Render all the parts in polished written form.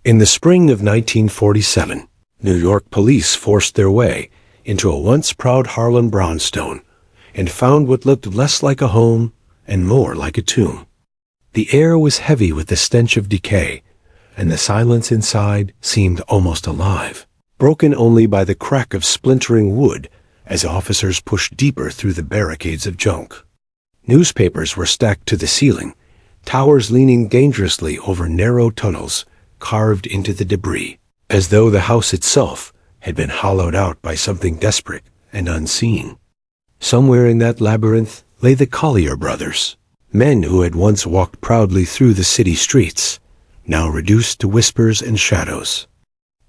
In the spring of 1947, New York police forced their way into a once proud Harlem brownstone and found what looked less like a home and more like a tomb. The air was heavy with the stench of decay, and the silence inside seemed almost alive, broken only by the crack of splintering wood as officers pushed deeper through the barricades of junk. Newspapers were stacked to the ceiling, towers leaning dangerously over narrow tunnels carved into the debris, as though the house itself had been hollowed out by something desperate and unseen. Somewhere in that labyrinth lay the Collyer Brothers, men who had once walked proudly through the city streets, now reduced to whispers and shadows.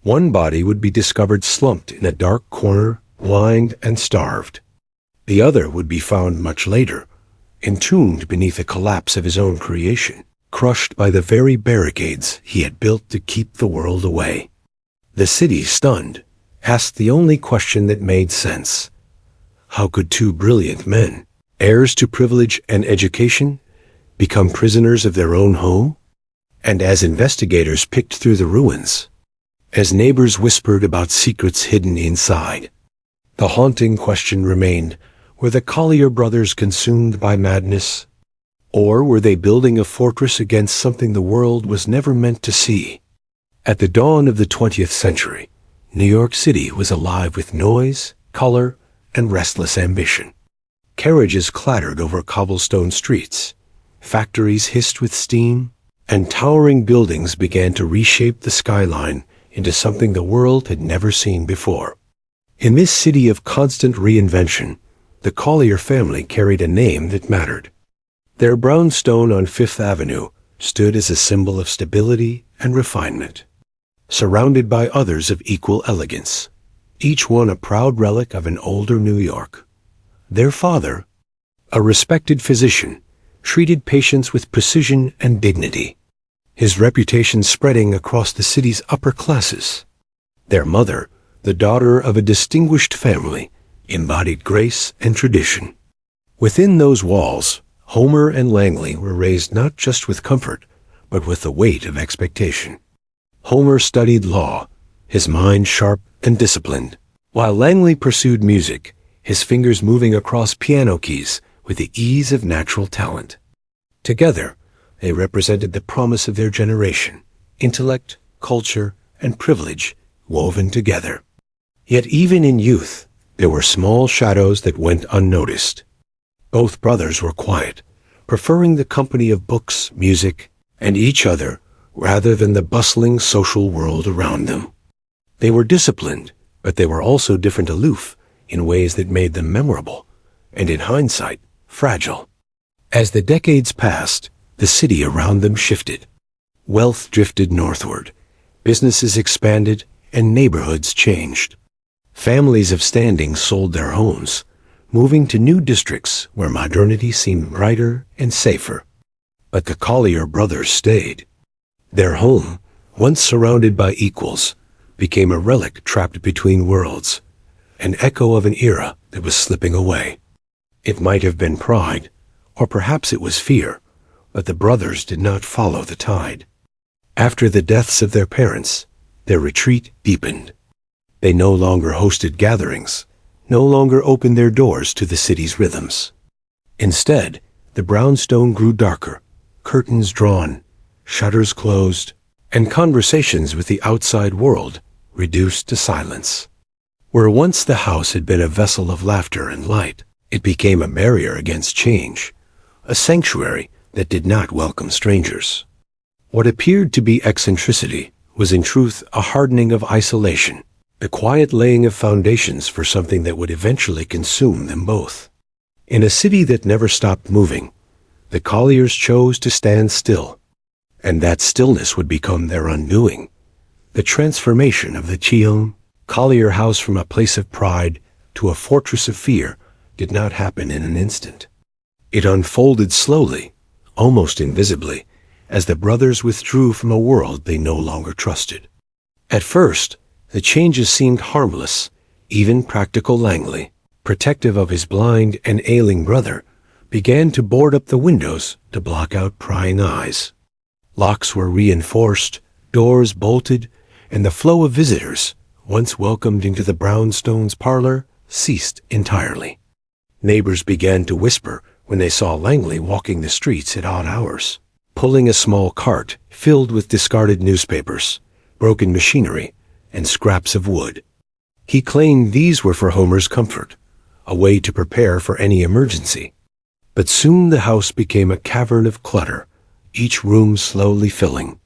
One body would be discovered slumped in a dark corner, blind and starved. The other would be found much later, entombed beneath the collapse of his own creation, crushed by the very barricades he had built to keep the world away. The city, stunned, asked the only question that made sense. How could two brilliant men, heirs to privilege and education, become prisoners of their own home? And as investigators picked through the ruins, as neighbors whispered about secrets hidden inside, the haunting question remained: were the Collyer brothers consumed by madness? Or were they building a fortress against something the world was never meant to see? At the dawn of the 20th century, New York City was alive with noise, color, and restless ambition. Carriages clattered over cobblestone streets, factories hissed with steam, and towering buildings began to reshape the skyline into something the world had never seen before. In this city of constant reinvention, the Collyer family carried a name that mattered. Their brownstone on Fifth Avenue stood as a symbol of stability and refinement, surrounded by others of equal elegance, each one a proud relic of an older New York. Their father, a respected physician, treated patients with precision and dignity, his reputation spreading across the city's upper classes. Their mother, the daughter of a distinguished family, embodied grace and tradition. Within those walls, Homer and Langley were raised not just with comfort, but with the weight of expectation. Homer studied law, his mind sharp and disciplined, while Langley pursued music, his fingers moving across piano keys with the ease of natural talent. Together, they represented the promise of their generation: intellect, culture, and privilege woven together. Yet even in youth, there were small shadows that went unnoticed. Both brothers were quiet, preferring the company of books, music, and each other rather than the bustling social world around them. They were disciplined, but they were also different, aloof, in ways that made them memorable, and in hindsight, fragile. As the decades passed, the city around them shifted. Wealth drifted northward, businesses expanded, and neighborhoods changed. Families of standing sold their homes, moving to new districts where modernity seemed brighter and safer. But the Collyer brothers stayed. Their home, once surrounded by equals, became a relic trapped between worlds, an echo of an era that was slipping away. It might have been pride, or perhaps it was fear, but the brothers did not follow the tide. After the deaths of their parents, their retreat deepened. They no longer hosted gatherings, no longer opened their doors to the city's rhythms. Instead, the brownstone grew darker, curtains drawn, shutters closed, and conversations with the outside world reduced to silence. Where once the house had been a vessel of laughter and light, it became a barrier against change, a sanctuary that did not welcome strangers. What appeared to be eccentricity was in truth a hardening of isolation, the quiet laying of foundations for something that would eventually consume them both. In a city that never stopped moving, the Collyers chose to stand still, and that stillness would become their undoing. The transformation of the Collyer house from a place of pride to a fortress of fear did not happen in an instant. It unfolded slowly, almost invisibly, as the brothers withdrew from a world they no longer trusted. At first, the changes seemed harmless. Even practical Langley, protective of his blind and ailing brother, began to board up the windows to block out prying eyes. Locks were reinforced, Doors bolted, and the flow of visitors, once welcomed into the brownstone's parlor, ceased entirely. Neighbors began to whisper when they saw Langley walking the streets at odd hours, pulling a small cart filled with discarded newspapers, broken machinery, and scraps of wood. He claimed these were for Homer's comfort, a way to prepare for any emergency. But soon the house became a cavern of clutter, each room slowly filling,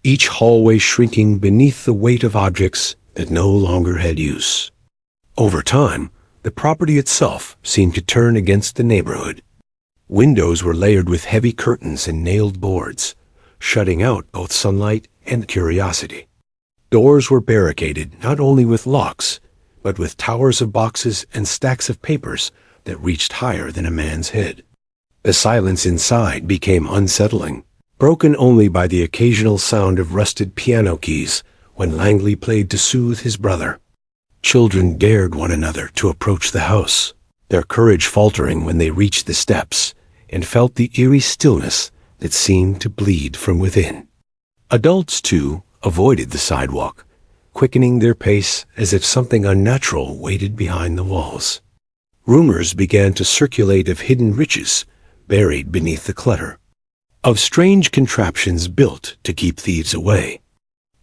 each hallway shrinking beneath the weight of objects that no longer had use. Over time, the property itself seemed to turn against the neighborhood. Windows were layered with heavy curtains and nailed boards, shutting out both sunlight and curiosity. Doors were barricaded not only with locks, but with towers of boxes and stacks of papers that reached higher than a man's head. The silence inside became unsettling, broken only by the occasional sound of rusted piano keys when Langley played to soothe his brother. Children dared one another to approach the house, their courage faltering when they reached the steps and felt the eerie stillness that seemed to bleed from within. Adults, too, avoided the sidewalk, quickening their pace as if something unnatural waited behind the walls. Rumors began to circulate of hidden riches buried beneath the clutter, of strange contraptions built to keep thieves away,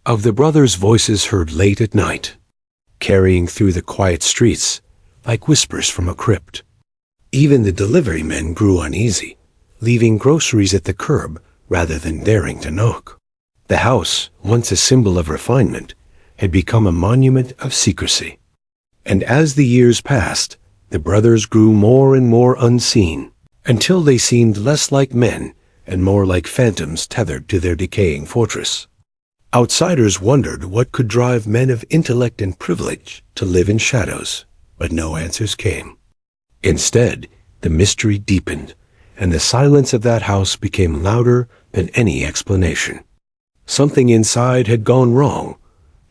of the brothers' voices heard late at night, carrying through the quiet streets like whispers from a crypt. Even the delivery men grew uneasy, leaving groceries at the curb rather than daring to knock. The house, once a symbol of refinement, had become a monument of secrecy. And as the years passed, the brothers grew more and more unseen, until they seemed less like men and more like phantoms tethered to their decaying fortress. Outsiders wondered what could drive men of intellect and privilege to live in shadows, but no answers came. Instead, the mystery deepened, and the silence of that house became louder than any explanation. Something inside had gone wrong,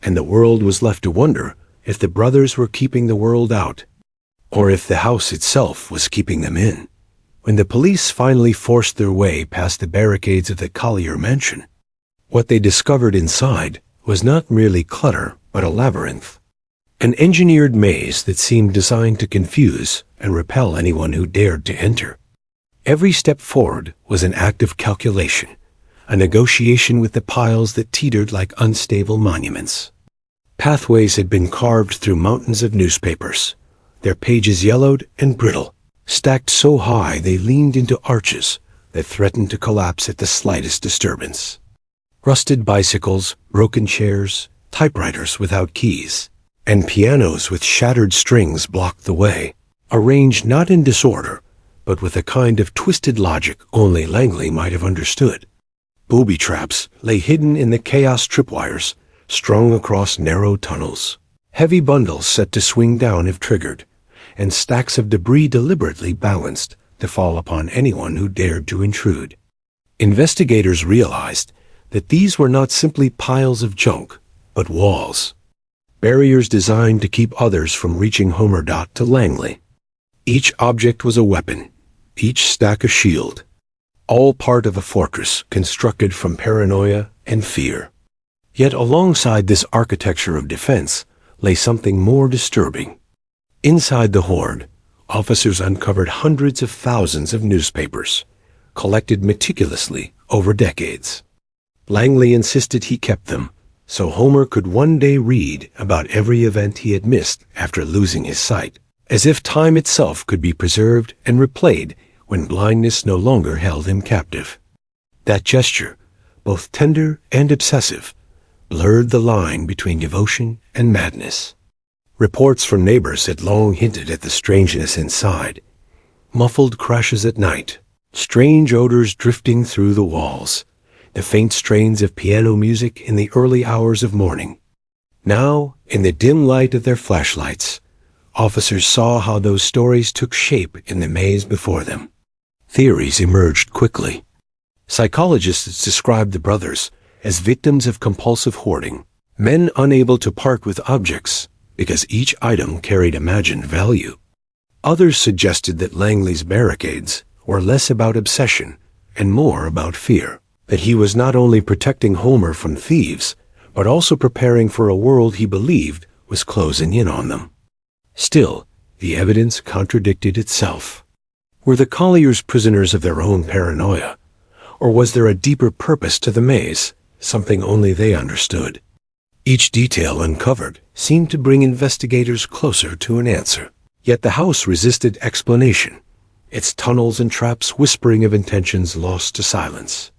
and the world was left to wonder if the brothers were keeping the world out, or if the house itself was keeping them in. When the police finally forced their way past the barricades of the Collyer mansion, what they discovered inside was not merely clutter, but a labyrinth. An engineered maze that seemed designed to confuse and repel anyone who dared to enter. Every step forward was an act of calculation, a negotiation with the piles that teetered like unstable monuments. Pathways had been carved through mountains of newspapers, their pages yellowed and brittle, stacked so high they leaned into arches that threatened to collapse at the slightest disturbance. Rusted bicycles, broken chairs, typewriters without keys, and pianos with shattered strings blocked the way, arranged not in disorder, but with a kind of twisted logic only Langley might have understood. Booby traps lay hidden in the chaos tripwires, strung across narrow tunnels, heavy bundles set to swing down if triggered, and stacks of debris deliberately balanced to fall upon anyone who dared to intrude. Investigators realized that these were not simply piles of junk, but walls, barriers designed to keep others from reaching Homer to Langley. Each object was a weapon, each stack a shield, all part of a fortress constructed from paranoia and fear. Yet alongside this architecture of defense lay something more disturbing. Inside the hoard, officers uncovered hundreds of thousands of newspapers, collected meticulously over decades. Langley insisted he kept them, so Homer could one day read about every event he had missed after losing his sight, as if time itself could be preserved and replayed when blindness no longer held him captive. That gesture, both tender and obsessive, blurred the line between devotion and madness. Reports from neighbors had long hinted at the strangeness inside. Muffled crashes at night, strange odors drifting through the walls, the faint strains of piano music in the early hours of morning. Now, in the dim light of their flashlights, officers saw how those stories took shape in the maze before them. Theories emerged quickly. Psychologists described the brothers as victims of compulsive hoarding, men unable to part with objects because each item carried imagined value. Others suggested that Langley's barricades were less about obsession and more about fear. that he was not only protecting Homer from thieves, but also preparing for a world he believed was closing in on them. Still, the evidence contradicted itself. Were the Collyers prisoners of their own paranoia? Or was there a deeper purpose to the maze, something only they understood? Each detail uncovered seemed to bring investigators closer to an answer. Yet the house resisted explanation, its tunnels and traps whispering of intentions lost to silence.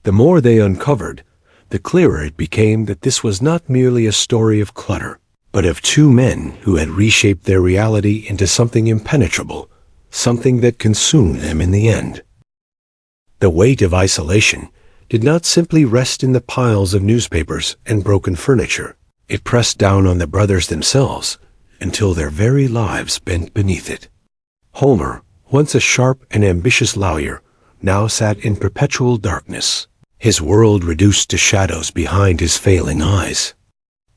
The more they uncovered, the clearer it became that this was not merely a story of clutter, but of two men who had reshaped their reality into something impenetrable, something that consumed them in the end. The weight of isolation did not simply rest in the piles of newspapers and broken furniture. It pressed down on the brothers themselves until their very lives bent beneath it. Homer, once a sharp and ambitious lawyer, now sat in perpetual darkness, his world reduced to shadows behind his failing eyes.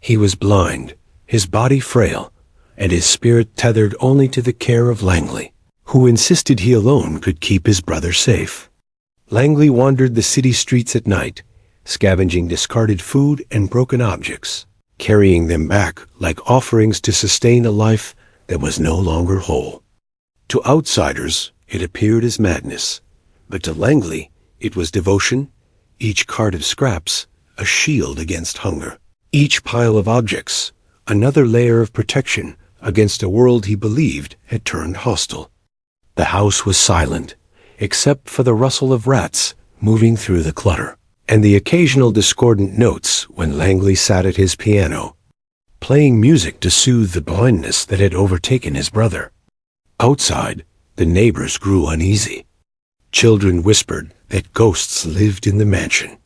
He was blind, his body frail, and his spirit tethered only to the care of Langley, who insisted he alone could keep his brother safe. Langley wandered the city streets at night, scavenging discarded food and broken objects, carrying them back like offerings to sustain a life that was no longer whole. To outsiders, it appeared as madness, but to Langley, it was devotion, each cart of scraps a shield against hunger, each pile of objects another layer of protection against a world he believed had turned hostile. The house was silent, except for the rustle of rats moving through the clutter, and the occasional discordant notes when Langley sat at his piano, playing music to soothe the blindness that had overtaken his brother. Outside, the neighbors grew uneasy. Children whispered that ghosts lived in the mansion.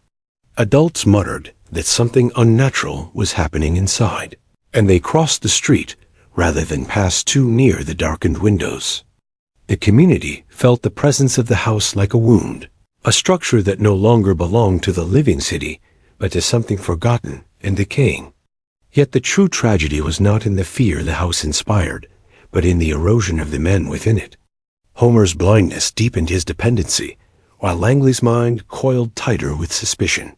Adults muttered that something unnatural was happening inside, and they crossed the street rather than pass too near the darkened windows. The community felt the presence of the house like a wound, a structure that no longer belonged to the living city, but to something forgotten and decaying. Yet the true tragedy was not in the fear the house inspired, but in the erosion of the men within it. Homer's blindness deepened his dependency, while Langley's mind coiled tighter with suspicion.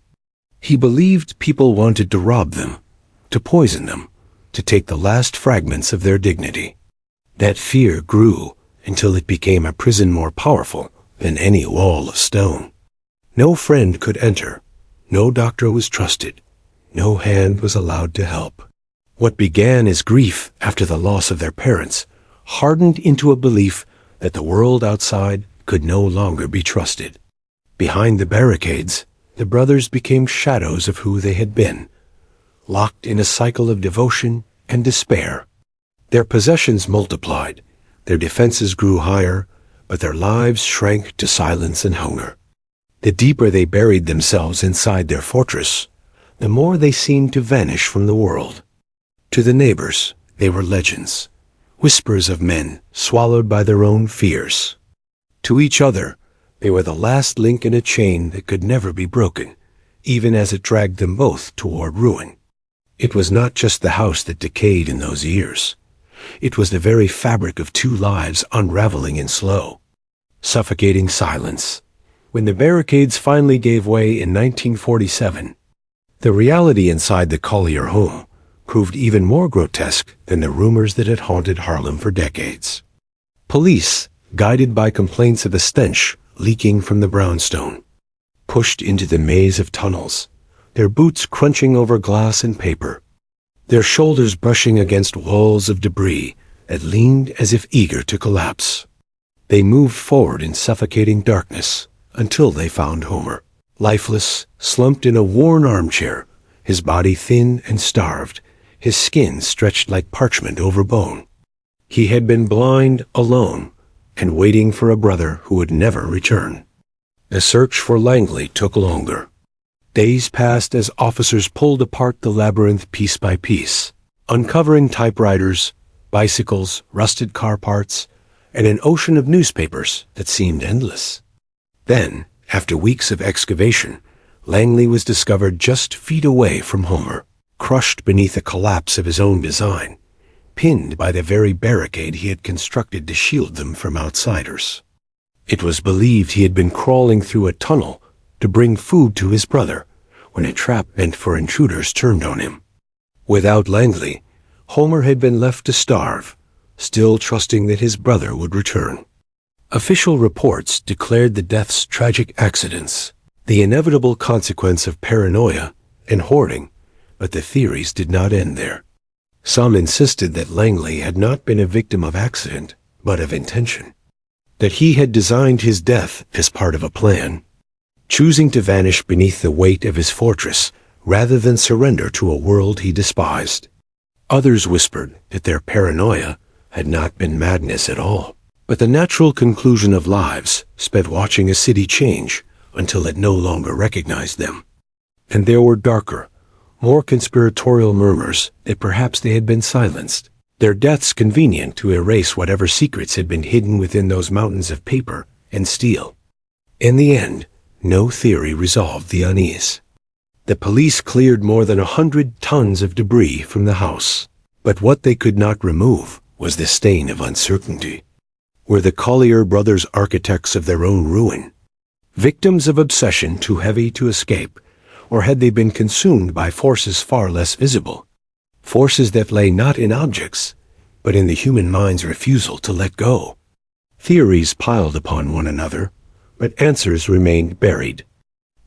He believed people wanted to rob them, to poison them, to take the last fragments of their dignity. That fear grew until it became a prison more powerful than any wall of stone. No friend could enter, no doctor was trusted, no hand was allowed to help. What began as grief after the loss of their parents hardened into a belief that the world outside could no longer be trusted. Behind the barricades, the brothers became shadows of who they had been, locked in a cycle of devotion and despair. Their possessions multiplied, their defenses grew higher, but their lives shrank to silence and hunger. The deeper they buried themselves inside their fortress, the more they seemed to vanish from the world. To the neighbors, they were legends, whispers of men swallowed by their own fears. To each other, they were the last link in a chain that could never be broken, even as it dragged them both toward ruin. It was not just the house that decayed in those years. It was the very fabric of two lives unraveling in slow, suffocating silence. When the barricades finally gave way in 1947, the reality inside the Collyer home proved even more grotesque than the rumors that had haunted Harlem for decades. Police, guided by complaints of a stench leaking from the brownstone, pushed into the maze of tunnels, their boots crunching over glass and paper, their shoulders brushing against walls of debris that leaned as if eager to collapse. They moved forward in suffocating darkness until they found Homer, lifeless, slumped in a worn armchair, his body thin and starved, his skin stretched like parchment over bone. He had been blind, alone, and waiting for a brother who would never return. The search for Langley took longer. Days passed as officers pulled apart the labyrinth piece by piece, uncovering typewriters, bicycles, rusted car parts, and an ocean of newspapers that seemed endless. Then, after weeks of excavation, Langley was discovered just feet away from Homer, crushed beneath the collapse of his own design, pinned by the very barricade he had constructed to shield them from outsiders. It was believed he had been crawling through a tunnel to bring food to his brother when a trap meant for intruders turned on him. Without Langley, Homer had been left to starve, still trusting that his brother would return. Official reports declared the deaths tragic accidents, the inevitable consequence of paranoia and hoarding, but the theories did not end there. Some insisted that Langley had not been a victim of accident, but of intention, that he had designed his death as part of a plan, choosing to vanish beneath the weight of his fortress rather than surrender to a world he despised. Others whispered that their paranoia had not been madness at all, but the natural conclusion of lives spent watching a city change until it no longer recognized them. And there were darker, more conspiratorial murmurs that perhaps they had been silenced, their deaths convenient to erase whatever secrets had been hidden within those mountains of paper and steel. In the end, no theory resolved the unease. The police cleared more than 100 tons of debris from the house, but what they could not remove was the stain of uncertainty. Were the Collyer brothers architects of their own ruin, victims of obsession too heavy to escape, or had they been consumed by forces far less visible, forces that lay not in objects, but in the human mind's refusal to let go? Theories piled upon one another, but answers remained buried,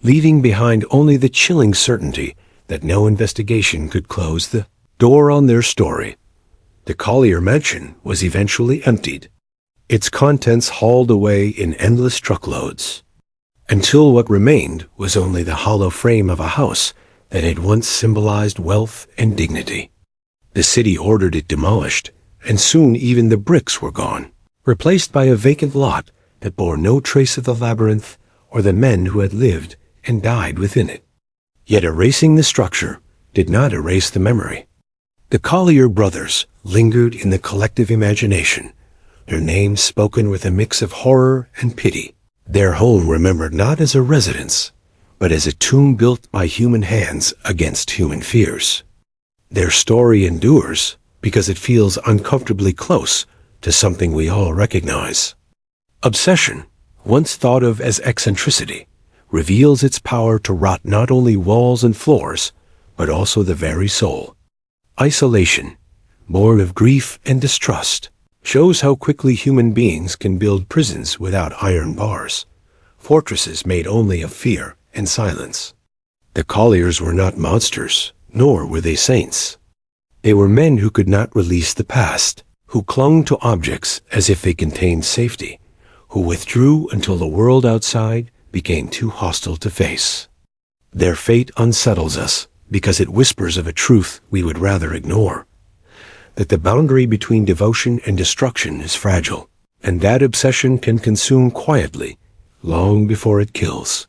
leaving behind only the chilling certainty that no investigation could close the door on their story. The Collyer mansion was eventually emptied, its contents hauled away in endless truckloads, until what remained was only the hollow frame of a house that had once symbolized wealth and dignity. The city ordered it demolished, and soon even the bricks were gone, replaced by a vacant lot that bore no trace of the labyrinth or the men who had lived and died within it. Yet erasing the structure did not erase the memory. The Collyer brothers lingered in the collective imagination, their names spoken with a mix of horror and pity, their home remembered not as a residence, but as a tomb built by human hands against human fears. Their story endures because it feels uncomfortably close to something we all recognize. Obsession, once thought of as eccentricity, reveals its power to rot not only walls and floors, but also the very soul. Isolation, born of grief and distrust, shows how quickly human beings can build prisons without iron bars, fortresses made only of fear and silence. The Collyers were not monsters, nor were they saints. They were men who could not release the past, who clung to objects as if they contained safety, who withdrew until the world outside became too hostile to face. Their fate unsettles us because it whispers of a truth we would rather ignore, that the boundary between devotion and destruction is fragile, and that obsession can consume quietly, long before it kills.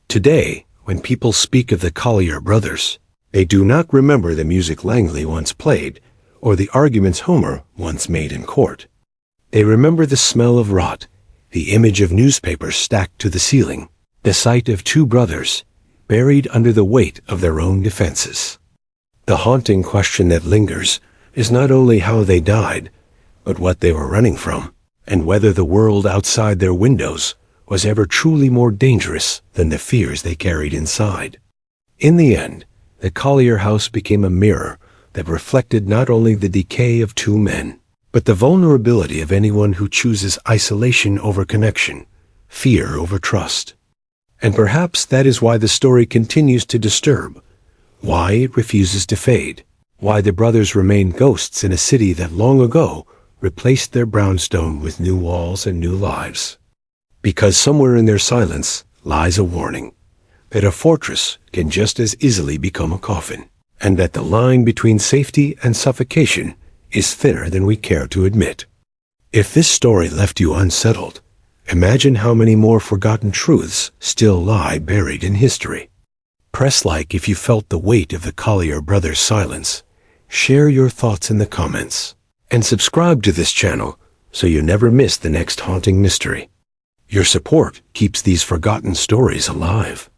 Today, when people speak of the Collyer brothers, they do not remember the music Langley once played, or the arguments Homer once made in court. They remember the smell of rot, the image of newspapers stacked to the ceiling, the sight of two brothers buried under the weight of their own defenses. The haunting question that lingers is not only how they died, but what they were running from, and whether the world outside their windows was ever truly more dangerous than the fears they carried inside. In the end, the Collyer house became a mirror that reflected not only the decay of two men, but the vulnerability of anyone who chooses isolation over connection, fear over trust. And perhaps that is why the story continues to disturb, why it refuses to fade, why the brothers remain ghosts in a city that long ago replaced their brownstone with new walls and new lives. Because somewhere in their silence lies a warning that a fortress can just as easily become a coffin, and that the line between safety and suffocation is thinner than we care to admit. If this story left you unsettled, imagine how many more forgotten truths still lie buried in history. Press like if you felt the weight of the Collyer brothers' silence. Share your thoughts in the comments, and subscribe to this channel so you never miss the next haunting mystery. Your support keeps these forgotten stories alive.